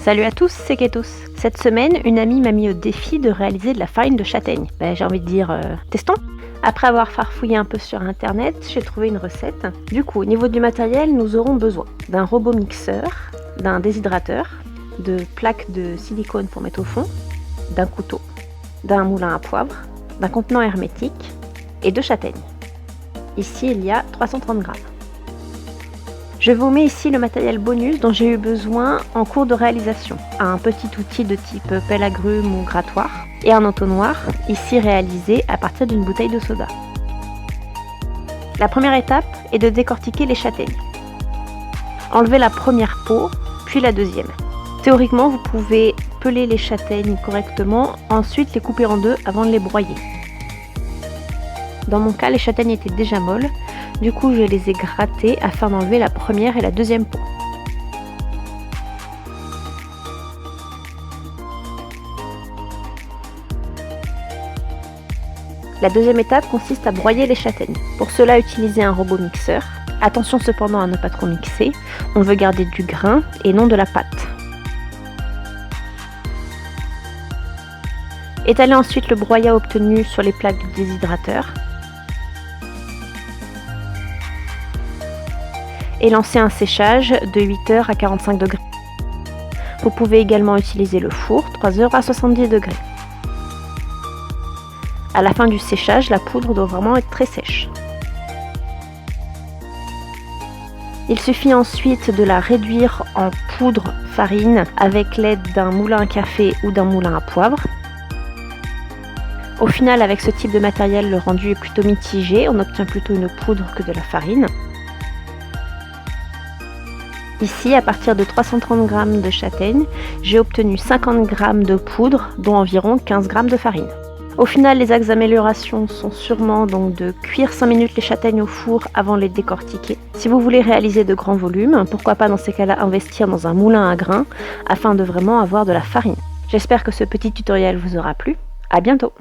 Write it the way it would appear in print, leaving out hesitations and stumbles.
Salut à tous, c'est Ketos. Cette semaine, une amie m'a mis au défi de réaliser de la farine de châtaigne. J'ai envie de dire, testons. Après avoir farfouillé un peu sur internet, j'ai trouvé une recette. Du coup, au niveau du matériel, nous aurons besoin d'un robot mixeur, d'un déshydrateur, de plaques de silicone pour mettre au fond, d'un couteau, d'un moulin à poivre, d'un contenant hermétique et de châtaignes. Ici, il y a 330 grammes. Je vous mets ici le matériel bonus dont j'ai eu besoin en cours de réalisation. Un petit outil de type pelle à grumes ou grattoir et un entonnoir, ici réalisé à partir d'une bouteille de soda. La première étape est de décortiquer les châtaignes. Enlevez la première peau, puis la deuxième. Théoriquement, vous pouvez peler les châtaignes correctement, ensuite les couper en deux avant de les broyer. Dans mon cas, les châtaignes étaient déjà molles, du coup je les ai grattées afin d'enlever la première et la deuxième peau. La deuxième étape consiste à broyer les châtaignes. Pour cela, utilisez un robot mixeur. Attention cependant à ne pas trop mixer, on veut garder du grain et non de la pâte. Étalez ensuite le broyat obtenu sur les plaques du déshydrateur. Et lancez un séchage de 8h à 45 degrés. Vous pouvez également utiliser le four 3h à 70 degrés. À la fin du séchage, la poudre doit vraiment être très sèche. Il suffit ensuite de la réduire en poudre farine avec l'aide d'un moulin à café ou d'un moulin à poivre. Au final, avec ce type de matériel, le rendu est plutôt mitigé, on obtient plutôt une poudre que de la farine. Ici, à partir de 330 g de châtaigne, j'ai obtenu 50 g de poudre, dont environ 15 g de farine. Au final, les axes d'amélioration sont sûrement donc de cuire 5 minutes les châtaignes au four avant de les décortiquer. Si vous voulez réaliser de grands volumes, pourquoi pas dans ces cas-là investir dans un moulin à grains afin de vraiment avoir de la farine. J'espère que ce petit tutoriel vous aura plu. À bientôt!